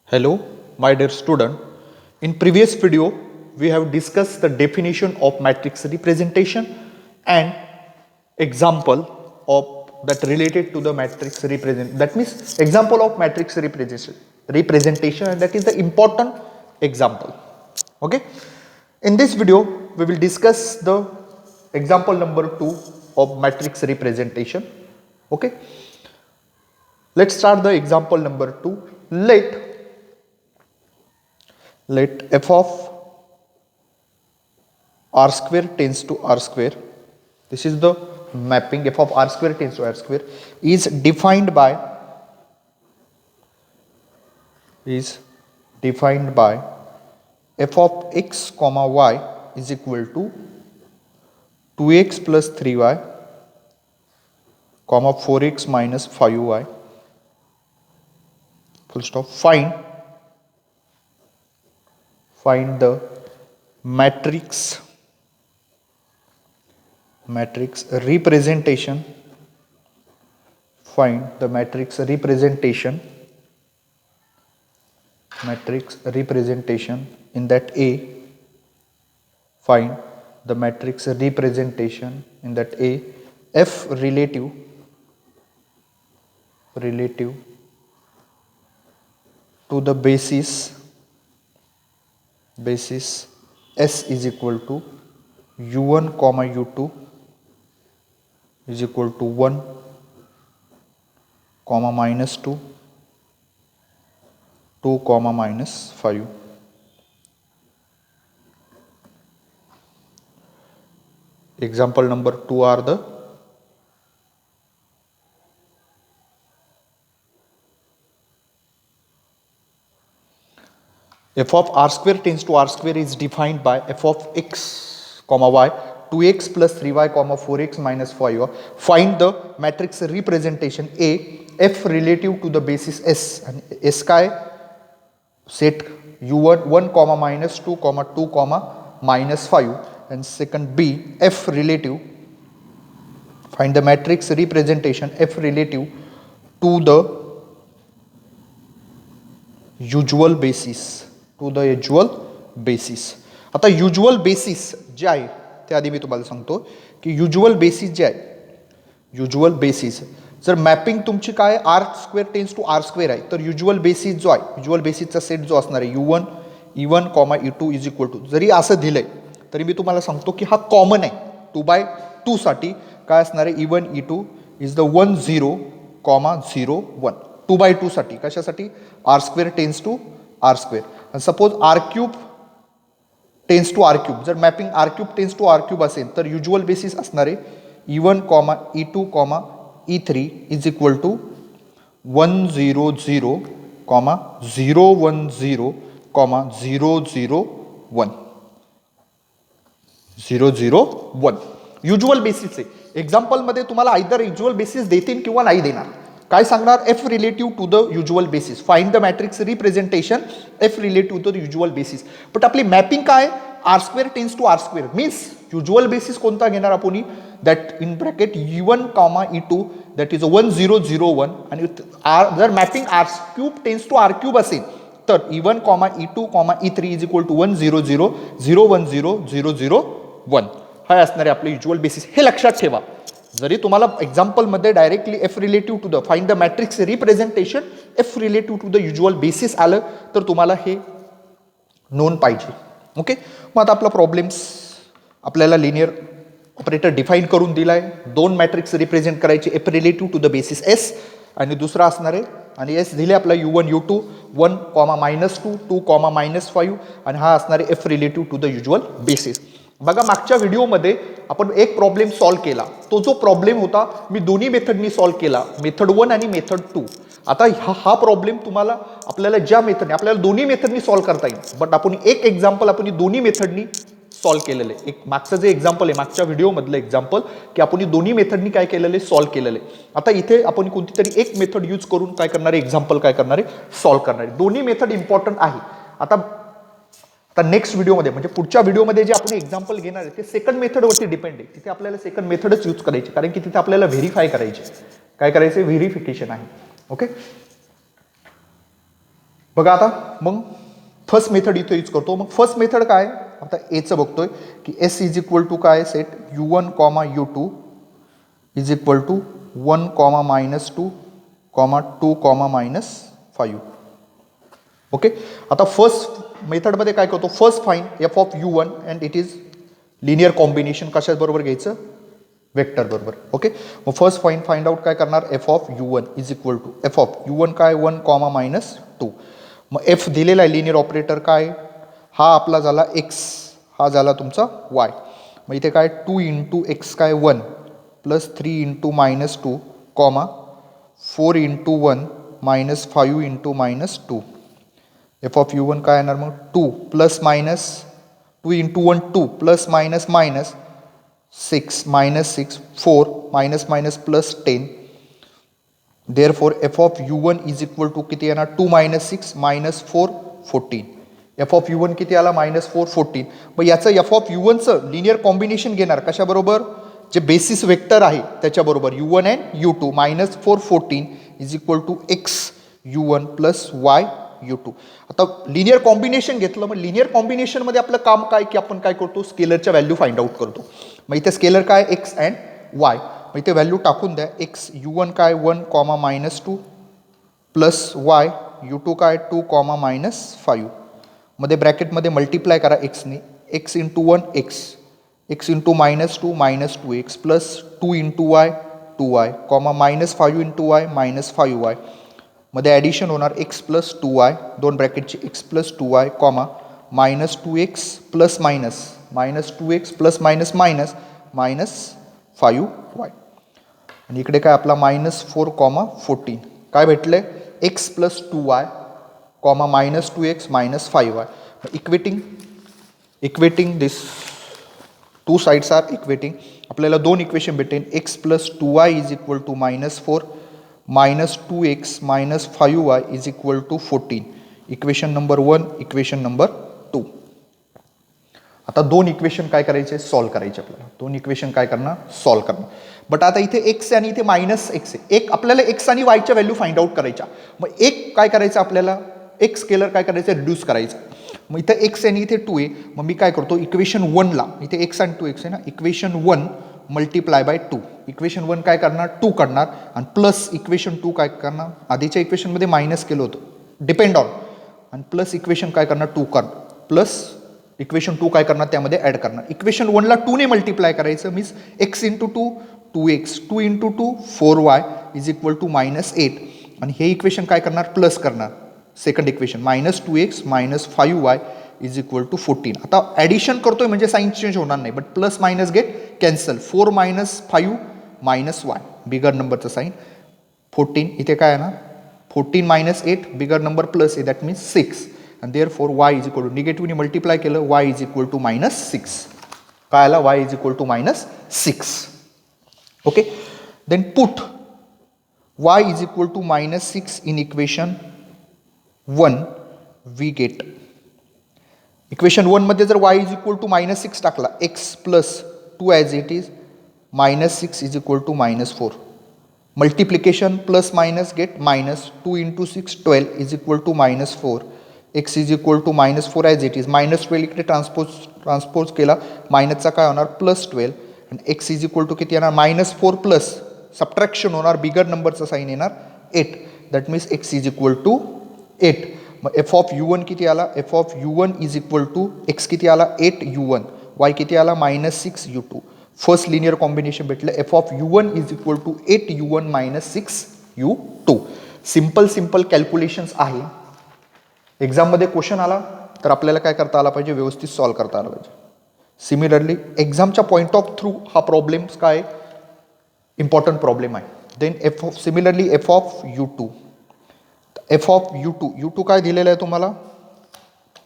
Hello, my dear student. In previous video, we have discussed the definition of matrix representation and example of that related to the matrix represent. That means example of matrix representation, and that is the important example. Okay. In this video, we will discuss the example number 2 of matrix representation. Okay. Let's start the example number 2. Let f of r square tends to r square, this is the mapping f of r square tends to r square, is defined by f of x comma y is equal to 2x plus 3y comma 4x minus 5y full stop. Find the matrix representation. Find the matrix representation in that A. Find the matrix representation in that A f relative to the basis S is equal to u1 comma u2 is equal to 1 comma minus 2 comma minus 5. Example number 2 are the f of r square tends to r square is defined by f of x comma y 2x plus 3y comma 4x minus 5y. Find the matrix representation A f relative to the basis S, and S काय set u1 1 comma minus 2 comma 2 comma minus 5, and second B f relative. Find the matrix representation f relative to the usual basis. आता usual basis जे आहे ते आधी मी तुम्हाला सांगतो की usual basis जे आहे, युजुअल बेसिस जर मॅपिंग तुमची काय r square tends to r square आहे, तर युजुअल बेसिस जो आहे, युजुअल बेसिसचा सेट जो असणार आहे u1 e1 comma e2 is equal to, जरी असं दिलंय तरी मी तुम्हाला सांगतो की हा कॉमन आहे 2/2 साठी. काय असणार आहे e1 e2 is the 1 0 comma 0 1 2/2 साठी. कशासाठी? R square tends to r square. Suppose r cube tends to r cube, जर mapping r cube tends to r cube असेल तर युजुअल बेसिस असणार आहे e1 comma e2 comma e3 is equal to 1 0 0 comma 0 1 0 comma 0 0 1 0 0 1 usual basis आहे. Example मध्ये तुम्हाला either usual basis देतील किंवा नाही देणार. काय सांगणार? F relative to the usual basis. Find the matrix representation F relative to the usual basis. But आपली मॅपिंग काय? R square tends to r square means usual basis कोणता घेणार आपण? That in bracket e1 comma e2 that is 1 0 0 1, आणि जर mapping r cube tends to r cube असेल तर e1 comma e2 comma e3 is equal to 1 0 0 0 1 0 0 0 1. हा असणार आहे आपलं युजुअल बेसिस. हे लक्षात ठेवा. जरी तुम्हाला एक्झाम्पल मध्ये directly F relative to the find the matrix representation F relative to the usual basis आलं तर तुम्हाला हे नोन पाहिजे. ओके. मग आता आपला प्रॉब्लेम्स आपल्याला लिनियर ऑपरेटर डिफाईन करून दिलाय. दोन मॅट्रिक्स रिप्रेझेंट करायचे F relative to the basis S, आणि दुसरा असणार आहे आणि एस दिले आपला u1 u2 1 comma minus 2 2 comma minus 5, आणि हा असणार आहे F relative to the usual basis. बघा मागच्या व्हिडिओमध्ये आपण एक प्रॉब्लेम सॉल्व्ह केला. तो जो प्रॉब्लेम होता मी दोन्ही मेथडनी सॉल्व्ह केला, मेथड 1 आणि मेथड 2. आता हा प्रॉब्लेम तुम्हाला आपल्याला ज्या मेथडने आपल्याला दोन्ही मेथडनी सॉल्व्ह करता येईल, बट आपण एक एक्झाम्पल आपण दोन्ही मेथडनी सॉल्व्ह केलेलं आहे. एक मागचं जे एक्झाम्पल आहे मागच्या व्हिडिओमधलं एक्झाम्पल की आपण दोन्ही मेथडनी काय केलेलं आहे? सॉल्व्ह केलेलं आहे. आता इथे आपण कोणती तरी एक मेथड यूज करून काय करणार आहे? एक्झाम्पल काय करणार आहे? सॉल्व्ह करणार आहे. दोन्ही मेथड इम्पॉर्टंट आहे. आता नेक्स्ट व्हिडिओमध्ये म्हणजे पुढच्या व्हिडिओमध्ये जे आपण एक्झाम्पल घेणार आहे ते सेकंड मेथडवरती डिपेंड आहे. तिथे आपल्याला सेकंड मेथडच यूज करायची, कारण की तिथे आपल्याला व्हेरीफाय करायचे. काय करायचे? व्हेरिफिकेशन आहे. ओके. बघा आता मग फर्स्ट मेथड इथे यूज करतो. मग फर्स्ट मेथड काय, आता एचं बघतोय की एस इज इक्वल टू काय, set u1 comma u2 is equal to 1 comma -2 comma 2 comma -5. Okay. आता फर्स्ट मेथडमध्ये काय करतो, first find F of u1 and it is linear combination कशाच बरोबर घ्यायचं, वेक्टर बरोबर. ओके. मग फर्स्ट फाइंड आउट काय करणार, F of u1 is equal to F of u1 काय 1 कॉमा -2. मग एफ दिलेला आहे लिनियर ऑपरेटर काय, हा आपला झाला एक्स, हा झाला तुमचा वाय. मग इथे काय 2 इंटू एक्स काय 1 plus 3 into -2 comma 4 into 1 -5 into -2. F of u1 काय येणार मग 2 plus minus 2 into 1 2 plus minus minus 6 -6 4 minus minus plus 10. Therefore f of u1 is equal to किती येणार 2 - 6 -4 14. एफ ऑफ u1 किती आला -4 14. मग याचं एफ ऑफ u1चं लिनियर कॉम्बिनेशन घेणार कशाबरोबर, जे बेसिस वेक्टर आहे त्याच्याबरोबर u1 and u2 -4 14 is equal to x u1 plus y u2. आता लिनियर कॉम्बिनेशन घेतलं, मग लिनियर कॉम्बिनेशनमध्ये आपलं काम काय की आपण काय करतो, स्केलरच्या व्हॅल्यू फाइंड आउट करतो. मग इथे स्केलर काय x अँड y. मग इथे व्हॅल्यू टाकून द्या, एक्स u1 काय 1 कॉमा -2 प्लस वाय u2 काय 2 कॉमा -5 मध्ये ब्रॅकेटमध्ये मल्टिप्लाय करा एक्सने, x into 1 x, x into -2 -2x plus 2 into y 2y comma -5 into y -5y मध्ये ॲडिशन होणार एक्स प्लस 2y, दोन ब्रॅकेटची x plus 2y comma -2x plus minus -2x plus minus minus -5y. आणि इकडे काय आपला -4 कॉमा 14 काय भेटले, x plus 2y comma -2x -5y. Equating this two sides are equating, आपल्याला दोन इक्वेशन भेटेल, x plus 2y is equal to -4 -2x -5y is equal to 14. Equation number 1, equation number 2. आता दोन इक्वेशन काय करायचे, सॉल्व करायचे आपल्याला. दोन इक्वेशन काय करणार, सॉल्व करणार. बट आता इथे एक्स आणि इथे -x आहे, एक आपल्याला एक्स आणि वायच्या व्हॅल्यू फाइंड आउट करायच्या. मग एक काय करायचं आपल्याला, एक स्केलर काय करायचं, रिड्यूस करायचं. मग इथे एक्स आणि इथे 2 आहे, मग मी काय करतो इक्वेशन 1ला, इथे एक्स आणि 2x आहे ना, इक्वेशन 1 मल्टिप्लाय बाय 2. इक्वेशन 1 काय करणार 2 करणार आणि प्लस इक्वेशन 2 काय करणार, आधीच्या इक्वेशनमध्ये मायनस केलं होतं डिपेंड ऑन, आणि प्लस इक्वेशन काय करणार 2 करणार, प्लस इक्वेशन 2 काय करणार त्यामध्ये ॲड करणार. इक्वेशन 1ला 2 ने मल्टिप्लाय करायचं, means X into 2 2x 2 into 2 4y is equal to -8. आणि हे इक्वेशन काय करणार प्लस करणार, second equation -2x -5y is equal to 14. आता ॲडिशन करतोय म्हणजे साईन चेंज होणार नाही, but plus minus get cancel, 4 -5 -y bigger नंबरचं साईन 14. इथे काय आहे ना 14 -8 बिगर नंबर प्लस आहे, दॅट मीन्स 6. आणि therefore y is equal to निगेटिव्हने मल्टिप्लाय केलं, y इज इक्वल टू -6. काय आला, y is equal to -6. Okay, then put y is equal to -6 in equation 1, we get equation 1 मध्ये जर y is equal to -6 टाकला, x plus 2 as it is, -6 is equal to -4. Multiplication plus minus get -2 into 6 12 is equal to -4. x is equal to -4 as it is, -12 इकडे transpose केला, मायनसचा काय होणार +12 आणि x is equal to किती येणार -4 plus subtraction होणार, बिगर नंबरचा साईन येणार 8, that means X is equal to 8. मग एफ ऑफ u1 किती आला, F of u1 is equal to X किती आला 8 u1, वाय किती आला -6 u2. फर्स्ट लिनियर कॉम्बिनेशन भेटलं, F of u1 is equal to 8 u1 -6 u2. Simple calculations आहे. एक्झाममध्ये क्वेश्चन आला तर आपल्याला काय करता आला पाहिजे, व्यवस्थित सॉल्व करता आला पाहिजे. सिमिलरली एक्झामच्या पॉईंट ऑफ थ्रू हा प्रॉब्लेम्स काय इम्पॉर्टंट प्रॉब्लेम आहे. Then similarly F of u2, F of u2 काय दिलेलं आहे तुम्हाला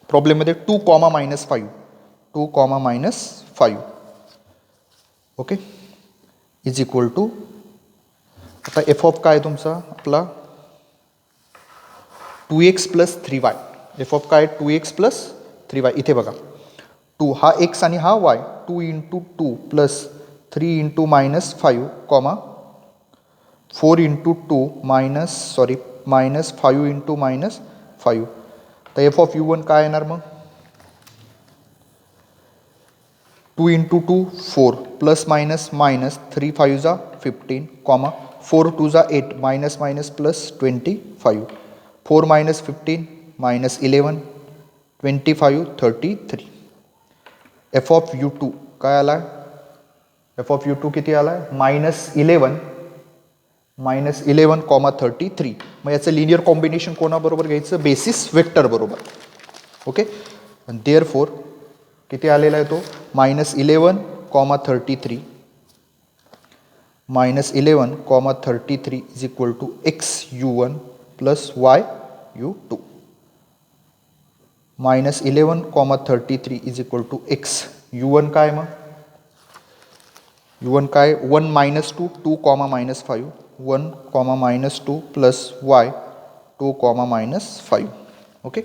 प्रॉब्लेममध्ये 2 comma -5 2 comma -5 okay is equal to, आता एफ ऑफ काय तुमचा आपला 2x plus 3y, F of काय 2x प्लस 3y. इथे बघा 2 हा x आणि हा y, 2 into 2 plus 3 into -5 comma 4 into 2 -5 into -5 आता एफ ऑफ U1 काय येणार मग 2 into 2 4 plus minus minus 3 5 जा 15 comma 4 2 जा 8 minus minus plus 25 4 minus 15 minus 11 25 33 f of u2 काय आला f of u2 किती आला -11 कॉमा 33 मग याचं लिनियर कॉम्बिनेशन कोणाबरोबर घ्यायचं बेसिस वेक्टर बरोबर ओके आणि देअरफॉर किती आलेला आहे तो -11 comma 33 is equal to XU1 plus YU2 -11 comma 33 is equal to XU1 काय मग U1 काय 1 -2 2 comma -5 1 comma -2 plus Y 2 comma -5 okay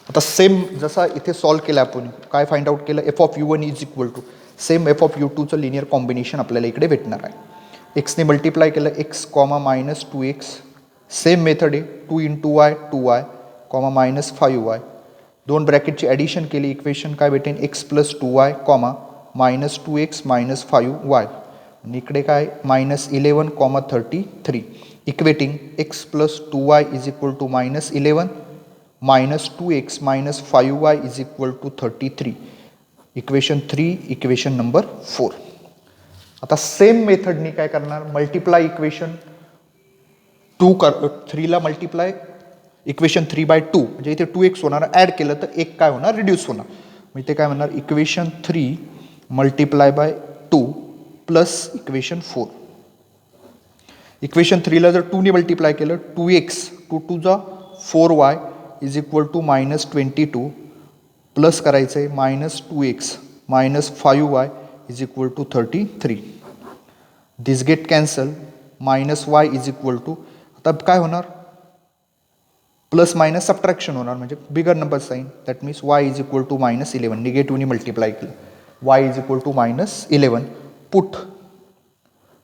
आता सेम जसा इथे सॉल्व केलं आपण काय फाइंड आउट केलं F of U1 is equal to same F of U2चं लिनियर कॉम्बिनेशन आपल्याला इकडे भेटणार आहे एक्सने मल्टिप्लाय केलं x comma -2x same method आहे 2 into y 2y comma -5y दोन ब्रॅकेटची ॲडिशन केली इक्वेशन काय भेटेन x plus 2y comma -2x -5y आणि इकडे काय -11 comma 33 equating x plus 2y is equal to -11 -2x -5y is equal to 33 equation 3 equation number 4 आता same मेथडनी काय करणार मल्टिप्लाय इक्वेशन 3 ला मल्टिप्लाय इक्वेशन 3/2 म्हणजे इथे 2x होणार ॲड केलं तर एक काय होणार रिड्यूस होणार मग इथे काय म्हणणार equation 3 multiply by 2 plus equation 4 equation 3 ला जर 2 ने मल्टिप्लाय केलं 2x 2 2 जा 4y is equal to -22 plus करायचं आहे -2x -5y is equal to 33 this get cancel -y is equal to आता काय होणार प्लस मायनस सबट्रॅक्शन होणार म्हणजे bigger number sign that means y is equal to -11 निगेटिव्हनी मल्टिप्लाय केलं y is equal to -11 put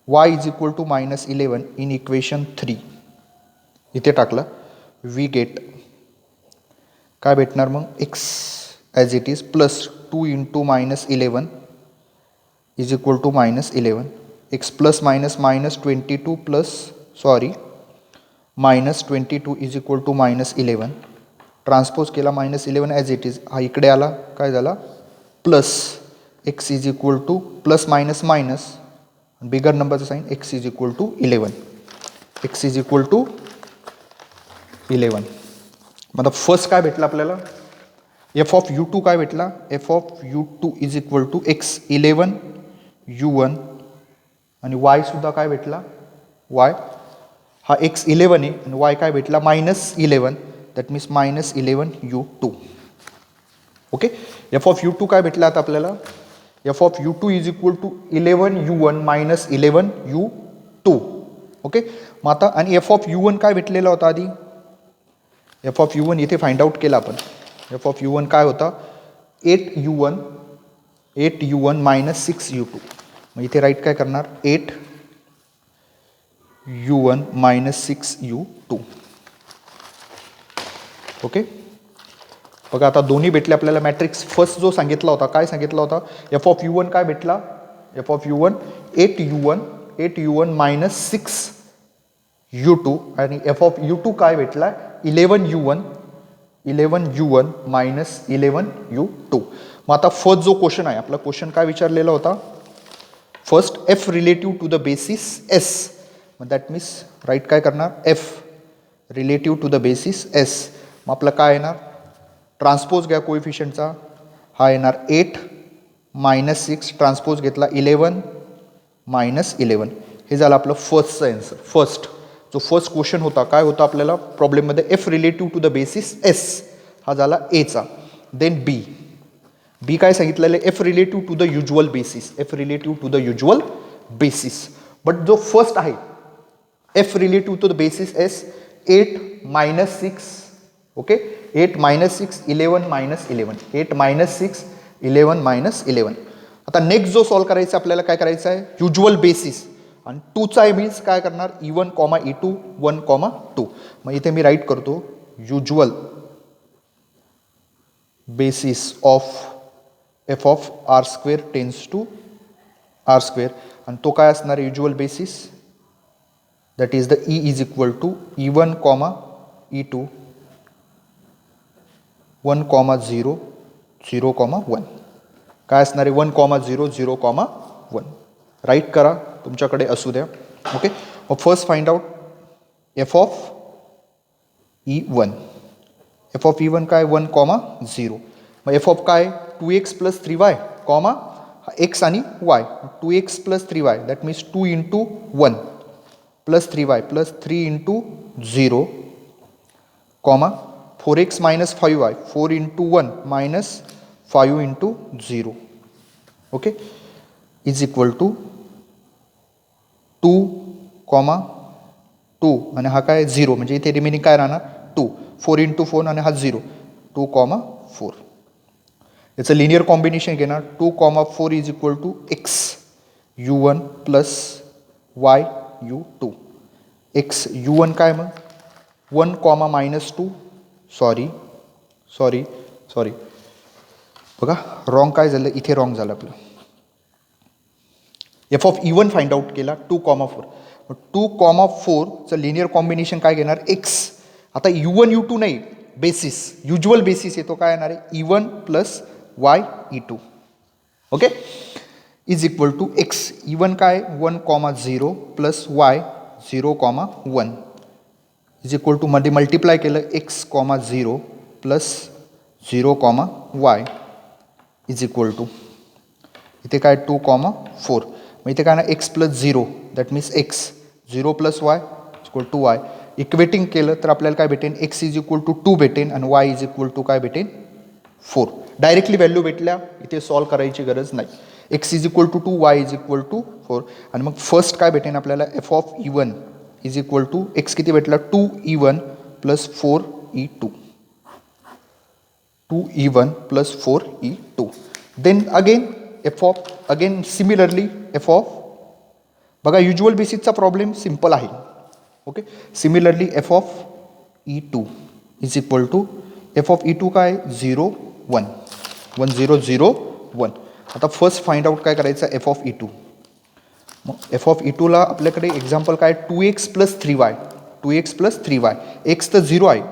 y is equal to -11 in equation 3 इथे टाकलं we get काय भेटणार मग x as it is plus 2 into -11 is equal to -11 x plus -22 plus sorry -22 is equal to -11 transpose केला -11 as it is हा इकडे आला काय झाला plus x is equal to plus minus minus bigger नंबरचं sign x is equal to 11 x is equal to 11 मग आता first काय भेटलं आपल्याला एफ ऑफ U2 काय भेटला F of U2 is equal to x11 U1 आणि y सुद्धा काय भेटला y हा x11 आहे आणि y काय भेटला -11 that means -11 U2 okay F of U2 काय भेटला आता आपल्याला F of U2 is equal to 11 U1 -11 U2 okay मग आता आणि एफ ऑफ U1 काय भेटलेला होता आधी एफ ऑफ U1 इथे फाइंड आउट केला आपण एफ ऑफ U1 काय होता 8 U1 -6 U2 मग इथे राईट काय करणार 8 U1 -6 U2 ओके बघा आता दोन्ही भेटले आपल्याला मॅट्रिक्स फर्स्ट जो सांगितला होता काय सांगितला होता एफ ऑफ U1 काय भेटला F of U1 8 U1 -6 U2 आणि एफ ऑफ U2 काय भेटला 11 U1 -11 U2 मग आता फर्स्ट जो क्वेश्चन आहे आपला क्वेश्चन काय विचारलेला होता first F relative to the basis S मग दॅट मीन्स राईट काय करणार F relative to the basis S मग आपलं काय येणार ट्रान्सपोज घ्या कोइफिशियंटचा हा येणार 8 -6 ट्रान्सपोज घेतला 11 -11 हे झालं आपलं फर्स्टचं आन्सर फर्स्ट जो फर्स्ट क्वेश्चन होता काय होता आपल्याला प्रॉब्लेममध्ये F relative to the basis S हा झाला एचा देन बी काय सांगितलेलं आहे F relative to the usual basis F relative to the usual basis but जो फर्स्ट आहे F relative to the basis S 8 -6 okay 8 -6 11 -11 8 -6 11 -11 आता नेक्स्ट जो सॉल्व करायचा आपल्याला काय करायचं आहे युज्युअल बेसिस आणि 2चा मीन्स काय करणार E1, E2 1, 2 मग इथे मी राईट करतो usual basis of f of r square tends to r square, आणि तो काय असणार आहे usual basis, that is the e is equal to e1 comma e2 1 comma 0 0 comma 1. काय असणार आहे 1 कॉमा 0 0 कॉमा 1. राईट करा, तुमच्याकडे असू द्या. ओके, मग first find out F of e1. F of e1 काय 1 कॉमा 0. मग एफ ऑफ काय 2x plus 3y comma x आणि y 2x plus 3y that means 2 into 1 plus 3y plus 3 into 0 comma 4x minus 5y 4 into 1 minus 5 into 0. Okay, is equal to 2 comma 2 आणि हा काय 0, म्हणजे इथे remaining काय राहणार 2 4 into 4 आणि हा 0 2 कॉमा 4. याचं लिनियर कॉम्बिनेशन घेणार 2 comma 4 is equal to x u1 plus y u2. x u1 काय मग 1 कॉमा मायनस 2 सॉरी बघा रॉंग काय झालं, इथे रॉंग झालं आपलं. F of E1 find out केला 2 कॉमा 4. 2 कॉमा 4चं लिनियर कॉम्बिनेशन काय घेणार x. आता u1 u2 नाही, बेसिस युज्युअल बेसिस येतो, काय येणार आहे E1 plus y E2. Okay, is equal to x E1 काय 1 comma 0 plus y 0 comma 1 is equal to मध्ये मल्टिप्लाय केलं x comma 0 plus 0 comma y is equal to इथे काय 2 कॉमा 4. मग इथे काय ना x plus 0 that means x 0 plus y equal to y. Equating केलं तर आपल्याला काय भेटेन x इज इक्वल टू 2 भेटेन आणि y इज इक्वल टू काय भेटेन 4. डायरेक्टली व्हॅल्यू भेटल्या, इथे सॉल्व करायची गरज नाही. x is equal to 2 y is equal to 4. आणि मग फर्स्ट काय भेटेन आपल्याला F of E1 is equal to x किती भेटला 2e1 plus 4e2 2e1 plus 4e2. Then again F of again similarly F of बघा युज्युअल बेसिसचा problem simple आहे. Okay, similarly F of E2 is equal to F of E2 काय 0 1 1 0 0 1. आता first find out काय करायचं F of E2. मग F of E2 ला आपल्याकडे एक्झाम्पल काय 2x plus 3y 2x plus 3y. x तर 0 आहे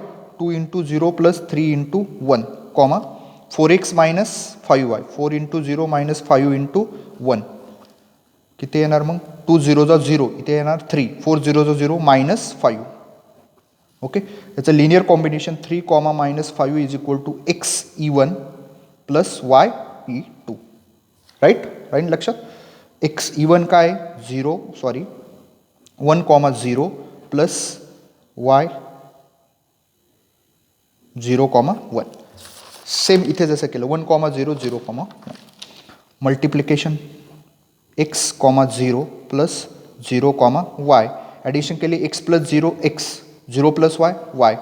2 into 0 plus 3 into 1 comma 4x minus 5y 4 into 0 minus 5 into 1 किती येणार मग 2 0 0 इथे येणार 3 4 0 0 मायनस 5. ओके, याचं linear combination 3 comma minus 5 is equal to x E1 plus y E2. Right लक्षात. x E1 काय 1 comma 0 plus y 0 comma 1. Same इथे जसं केलं 1 comma 0 0 comma 1. Multiplication x comma 0 plus 0 comma y. Addition केली x plus 0 x 0 plus y y.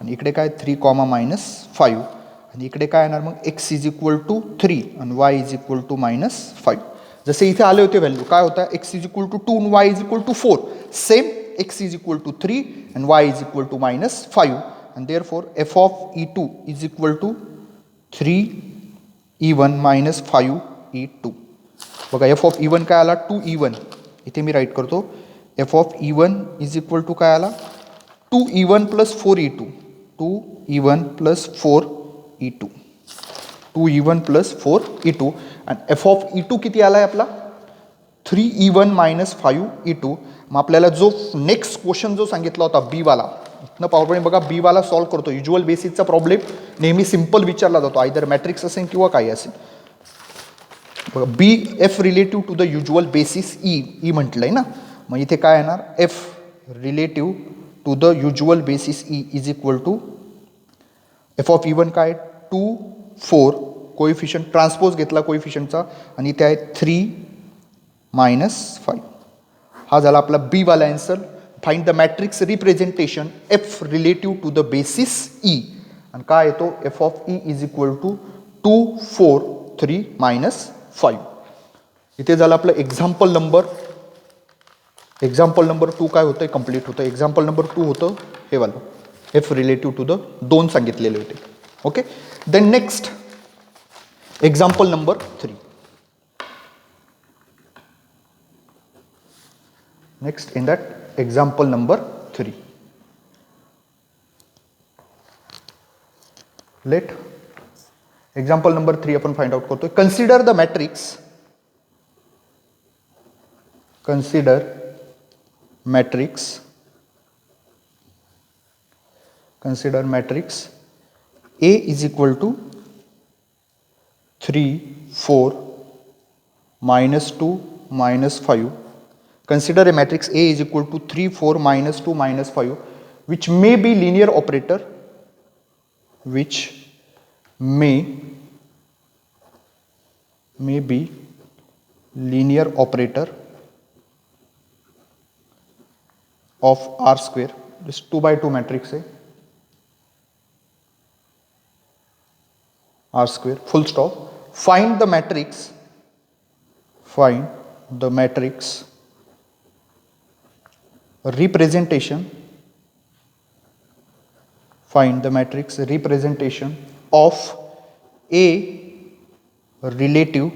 आणि इकडे काय 3 comma minus 5 आणि इकडे काय येणार मग x इज इक्वल टू 3 आणि y is equal to minus 5. जसे इथे आले होते व्हॅल्यू काय होता x इज इक्वल टू 2 आणि y is equal to 4. Same x is equal to 3 आणि y is equal to minus 5. and therefore f of E2 is equal to 3E1 minus 5E2. बघा f of E1 काय आला 2E1. इथे मी right करतो f of E1 is equal to काय आला 2E1 plus 4E2. 2E1 plus 4E2. 2E1 plus 4E2 and f of E2 किती आला आहे आपला 3E1 minus 5E2. मग आपल्याला जो नेक्स्ट क्वेश्चन जो सांगितला होता बी वाला इथनं पॉवर पॉईंट बघा बी वाला सॉल्व करतो. युज्युअल बेसिसचा प्रॉब्लेम नेहमी सिंपल विचारला जातो आयदर मॅट्रिक्स असेल किंवा काही असेल. बघा B F relative to the usual basis E म्हटलंय ना. मग इथे काय येणार F relative to the usual basis E is equal to F of E1 काय 2 4 कोइफिशियंट ट्रान्सपोज घेतला कोइफिशियंटचा आणि इथे आहे 3 minus 5. हा झाला आपला बी वाला answer. Find the matrix representation F relative to the basis E आणि काय येतो F of E is equal to 2 4 3 minus 5. इथे झालं आपलं एक्झाम्पल नंबर 2 काय होतं कंप्लीट होतं. एक्झाम्पल नंबर 2 होतं हे वालं एफ रिलेटिव्ह टू द 2 सांगितलेले होते. Okay then next Example number 3. Next, in that example number 3, let example number 3 आपण फाइंड आउट करतोय. Consider the matrix. Consider matrix. Consider matrix A is equal to 3, 4, minus 2, minus 5. Consider a matrix A is equal to 3, 4, minus 2, minus 5, which may be linear operator, which may be linear operator of R square. This 2 by 2 matrix है, R square, full stop. Find the matrix representation, find the matrix representation of A relative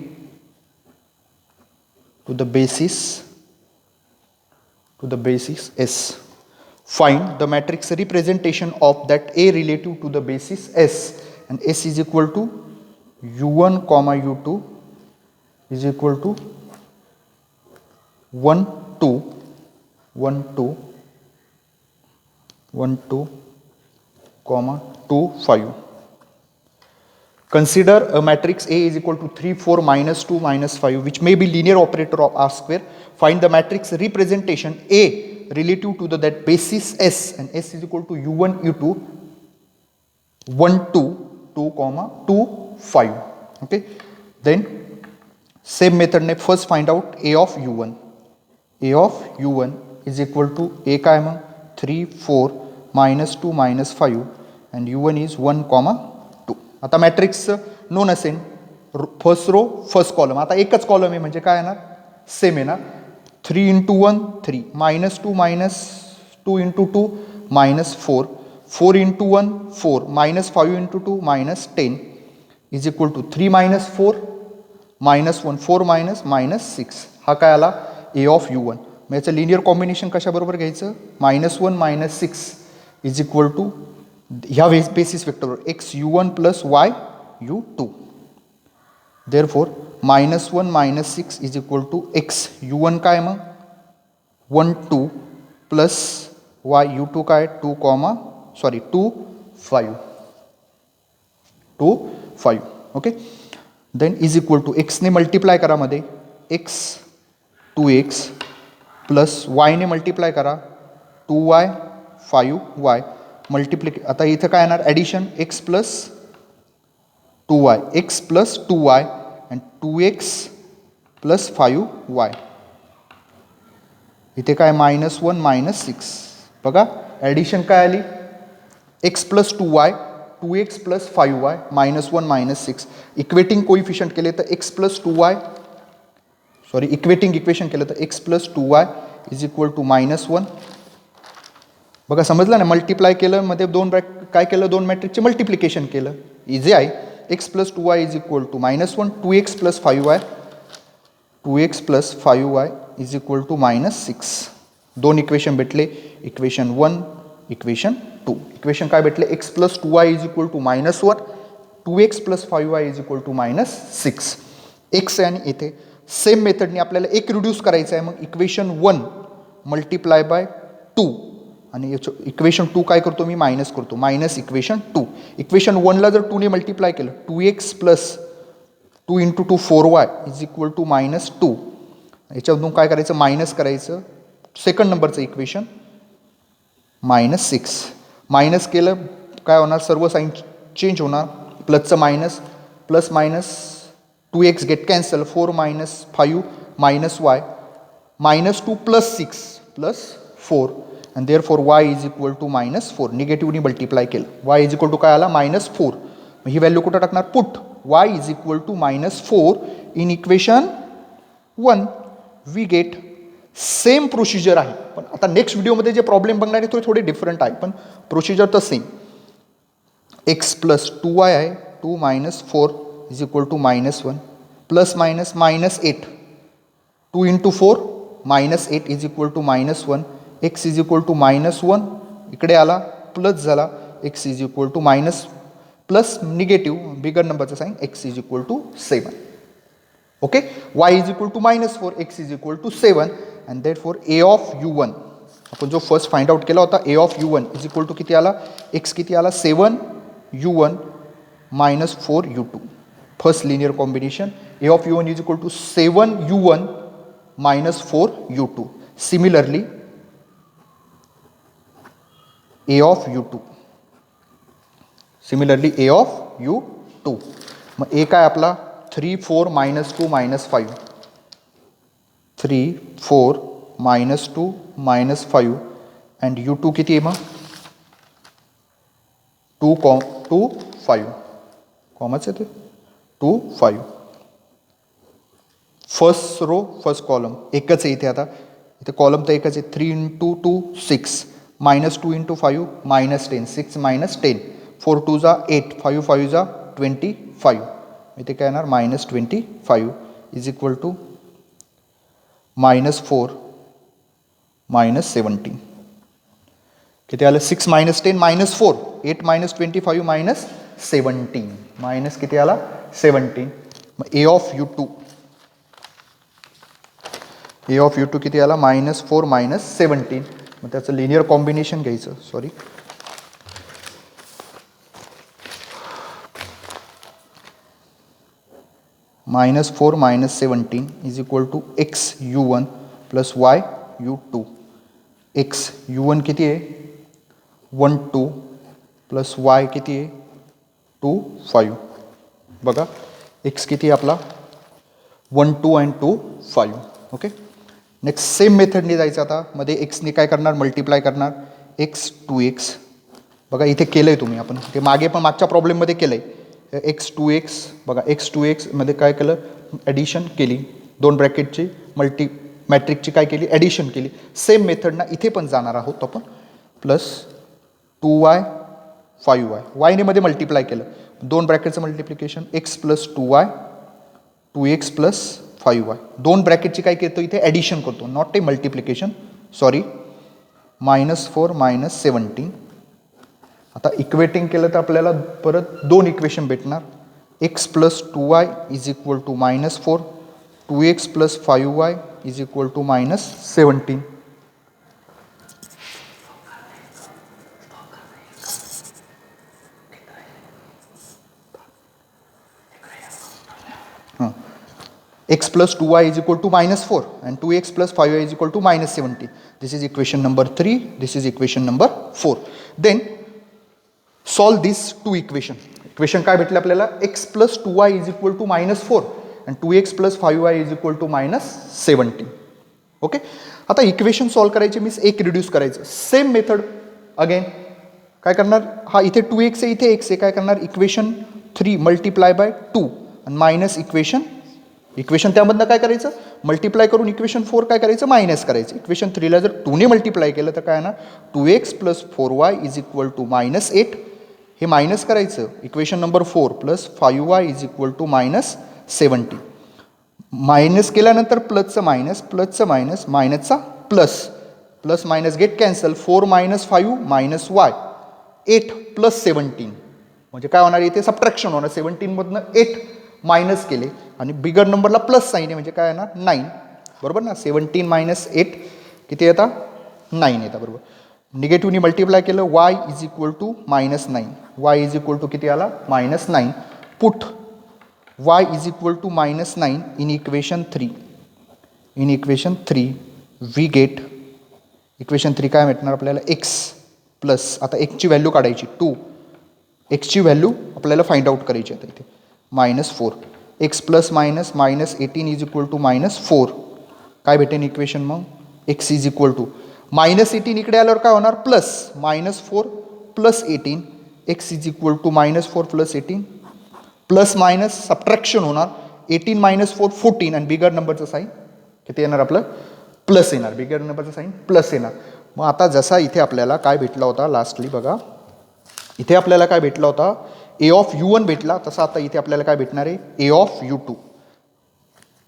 to the basis S. Find the matrix representation of that A relative to the basis S, and S is equal to U1 comma U2 is equal to 1 2 1 2 1 2 comma 2 5. Consider a matrix A is equal to 3 4 minus 2 minus 5, which may be linear operator of R square. Find the matrix representation A relative to that basis S, and S is equal to U1 U2 1 2 2 comma 2 5. Okay, then same method ने first find out A of U1. A of U1 is equal to A काय मग 3 4 minus 2 minus 5, and U1 is 1 comma 2. आता matrix non असेल first row first column. आता एकच column आहे म्हणजे काय येणार, सेम येणार. 3 into 1 3, minus 2 minus 2 into 2 minus 4, 4 into 1 4, minus 5 into 2 minus 10 is equal to 3 minus 4 minus 1 4 minus minus 6. हा काय आला A of U1. मग याचं लिनियर कॉम्बिनेशन कशाबरोबर घ्यायचं, -1 minus 6 is equal to ह्या basis वेक्टरवर x U1 plus y U2. Therefore -1 minus 6 is equal to x U1 काय मग 1 2 plus y U2 काय 2 5 2 5. Okay, then is equal to x ने multiply करा मध्ये x 2x प्लस y ने multiply करा 2y 5y multiplication. आता इथं काय येणार addition x plus 2y, x plus 2y and 2x plus 5y. इथे काय -1 minus 6. बघा ॲडिशन काय आली x plus 2y 2x plus 5y -1 minus 6. Equating coefficient केले तर x plus 2y equating equation केलं तर x plus 2y is equal to -1. बघा समजलं ना, मल्टिप्लाय केलं मध्ये काय केलं, दोन मॅट्रिकचे मल्टिप्लिकेशन केलं, इझी आहे. x plus 2y is equal to -1, 2x plus 5y 2x plus 5y is equal to -6. दोन इक्वेशन भेटले, इक्वेशन 1 इक्वेशन 2. इक्वेशन काय भेटले, x plus 2y is equal to -1, 2x plus 5y is equal to -6. x आणि इथे same मेथडने आपल्याला एक reduce करायचं आहे. मग इक्वेशन 1 मल्टिप्लाय बाय 2 आणि इक्वेशन 2 काय करतो मी मायनस करतो, मायनस इक्वेशन 2. इक्वेशन 1ला जर 2 ने मल्टिप्लाय केलं 2x plus 2 into 2 4y is equal to -2. याच्यातून काय करायचं मायनस करायचं, सेकंड नंबरचं इक्वेशन -6. मायनस केलं काय होणार, सर्व साईन चेंज होणार, प्लसचं minus plus minus 2x get cancel, 4 minus 5 minus y -2 plus 6 plus 4 and therefore y is equal to -4. निगेटिव्हनी multiply केलं, y is equal to काय आला -4. मग ही व्हॅल्यू कुठं टाकणार, put y is equal to -4 in equation 1. We get same procedure आहे, पण आता next व्हिडिओमध्ये जे प्रॉब्लेम बघणार आहे थोडे डिफरंट आहे, पण प्रोसिजर तर सेम. x प्लस 2y आहे, 2 minus 4 is equal to -1 plus minus -8 2 into 4 -8 is equal to -1 x is equal to -1 इकडे आला प्लस झाला x is equal to minus plus negative bigger नंबरचा sign x is equal to 7. Okay y is equal to -4 x is equal to 7 and that for a of u1 आपण जो first find out केला होता a of u1 is equal to किती आला x किती आला 7 u1 -4 u2 first linear combination a of u1 is equal to 7 u1 minus 4 u2. Similarly, a of u2. Similarly, a of u2. मग a काय आपला 3 4 minus 2 minus 5. 3 4 minus 2 minus 5 and u2 किती आहे मग 2 5 कॉमच आहे ते 2 5 फर्स्ट रो फर्स्ट कॉलम एकच आहे इथे आता इथे कॉलम तर एकच आहे 3 इंटू 2 6 -2 इंटू 5 -10 6 -10 4 2 जा 8 5 5 जा 25 इथे काय येणार -25 इज इक्वल टू -4 -17 किती आलं 6 -10 -4 8 -25 -17 मायनस किती आला 17 मग a ऑफ u2 किती आला -4 -17 मग त्याचं लिनियर कॉम्बिनेशन घ्यायचं sorry -4 -17 is equal to x u1 plus y u2 x u1 किती आहे 1 2 प्लस y किती आहे 2 5 बघा x किती आपला 1 2 अँड 2 5 ओके नेक्स्ट सेम मेथडने जायचं आता मध्ये एक्सने काय करणार मल्टिप्लाय करणार x 2x बघा इथे केलं आहे तुम्ही आपण ते मागे पण मागच्या प्रॉब्लेममध्ये केलं आहे x 2x बघा x 2x मध्ये काय केलं ॲडिशन केली दोन ब्रॅकेटची मॅट्रिकची काय केली ॲडिशन केली सेम मेथडना इथे पण जाणार आहोत आपण प्लस 2y 5y वायने मध्ये मल्टिप्लाय केलं दोन ब्रॅकेटचं multiplication x plus 2y 2x plus 5y दोन ब्रॅकेटची काय करतो इथे ॲडिशन करतो नॉट ए मल्टिप्लिकेशन सॉरी -4 -17 आता इक्वेटिंग केलं तर आपल्याला परत दोन इक्वेशन भेटणार x plus 2y is equal to -4 2x plus 5y is equal to -17 x plus 2y is equal to -4 and 2x plus 5y is equal to -17. This is equation number 3. This is equation number 4. Then solve these two equation. Equation काय भेटले आपल्याला x plus 2y is equal to -4 and 2x plus 5y is equal to -17. Okay आता equation solve करायचे means एक reduce करायचं same method again काय करणार हा इथे 2x आहे इथे x आहे काय करणार इक्वेशन 3 मल्टिप्लाय बाय 2 आणि मायनस इक्वेशन त्यामधनं काय करायचं मल्टिप्लाय करून इक्वेशन 4 काय करायचं मायनस करायचं इक्वेशन 3ला जर 2ने मल्टिप्लाय केलं तर काय येणार 2x plus 4y is equal to -8 हे मायनस करायचं equation number 4 plus 5y is equal to -17 minus केल्यानंतर प्लसचं मायनस मायनसचा plus minus get cancel 4 - 5 -y 8 plus 17 म्हणजे काय होणार इथे सबट्रॅक्शन होणार 17मधनं 8 मायनस केले आणि बिगर नंबरला प्लस साईन आहे म्हणजे काय येणार 9 बरोबर ना 17 - 8 किती येतात 9 येतात बरोबर निगेटिव्हनी मल्टिप्लाय केलं y is equal to -9 y is equal to किती आला -9 put y is equal to -9 in equation 3 we get equation 3 काय भेटणार आपल्याला x प्लस आता एक्सची व्हॅल्यू काढायची 2 एक्सची व्हॅल्यू आपल्याला फाइंड आउट करायची आता इथे -4 x plus minus -18 is equal to -4 काय भेटेन इक्वेशन मग x इज इक्वल टू -18 इकडे आल्यावर काय होणार plus -4 plus 18 x is equal to -4 plus 18 plus minus subtraction होणार 18 - 4 14 आणि बिगर नंबरचं साईन किती येणार आपलं प्लस येणार बिगर नंबरचं साईन प्लस येणार मग आता जसा इथे आपल्याला काय भेटला होता लास्टली बघा इथे आपल्याला काय भेटला होता ए ऑफ U1 भेटला, तसा आता इथे आपल्याला काय भेटणार आहे, A of U2.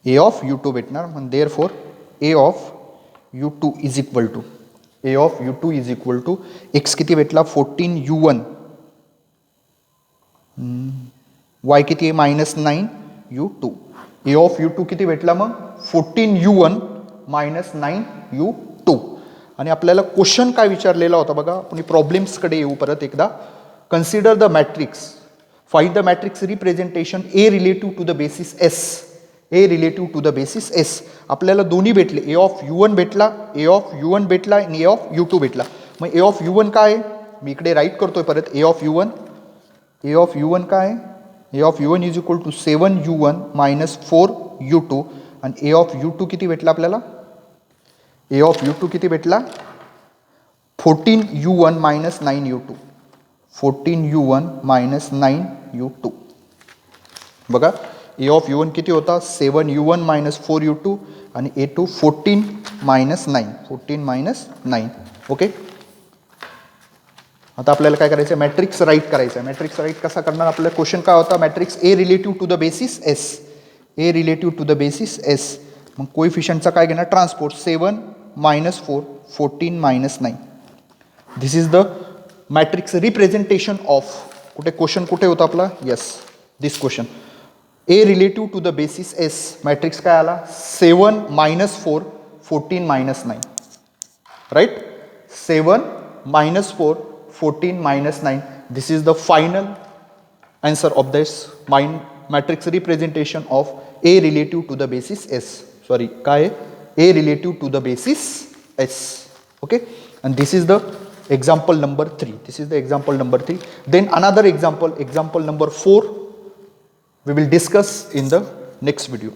A of U2 भेटणार. म्हणजे therefore A of U2 is equal to, A of U2 is equal to X किती भेटला 14U1, वाय किती आहे -9U2. ए ऑफ U2 किती भेटला मग 14U1 -9U2. आणि आपल्याला क्वेश्चन काय विचारलेला होता बघा, आपण प्रॉब्लेम्सकडे येऊ परत एकदा. Consider the matrix, find the matrix representation A relative to the basis S, A relative to the basis S. आपल्याला दोन्ही भेटले, ए ऑफ U1 भेटला, ए ऑफ U1 भेटला आणि ए ऑफ U2 भेटला. मग ए ऑफ U1 काय आहे, मी इकडे राईट करतोय परत, ए of U1, A of U1 काय आहे, A of U1 is equal to 7U1 -4U2. आणि ए ऑफ U2 किती भेटला आपल्याला, ए ऑफ U2 किती भेटला 14U1 -9U2, 14U1 -9U2. बघा ए ऑफ U1 किती होता 7U1 -4U2 आणि A2 14 -9, 14 -9. ओके. आता आपल्याला काय करायचं आहे, मॅट्रिक्स राईट करायचं आहे. मॅट्रिक्स राईट कसा करणार, आपला क्वेश्चन काय होता, matrix A relative to the basis S, A relative to the basis S. मग कोइफिशियंटचा काय घेणार, transport 7 -4 14 -9. This is the matrix representation of, कुठे क्वेश्चन कुठे होता आपला, yes this question, A relative to the basis S. Matrix काय आला 7 -4 14 -9, right. 7 -4 14 -9. This is the final answer of this matrix representation of A relative to the basis S. Sorry, काय A relative to the basis S. Okay, and this is the example number 3. This is the example number 3. Then another example, example number 4, we will discuss in the next video.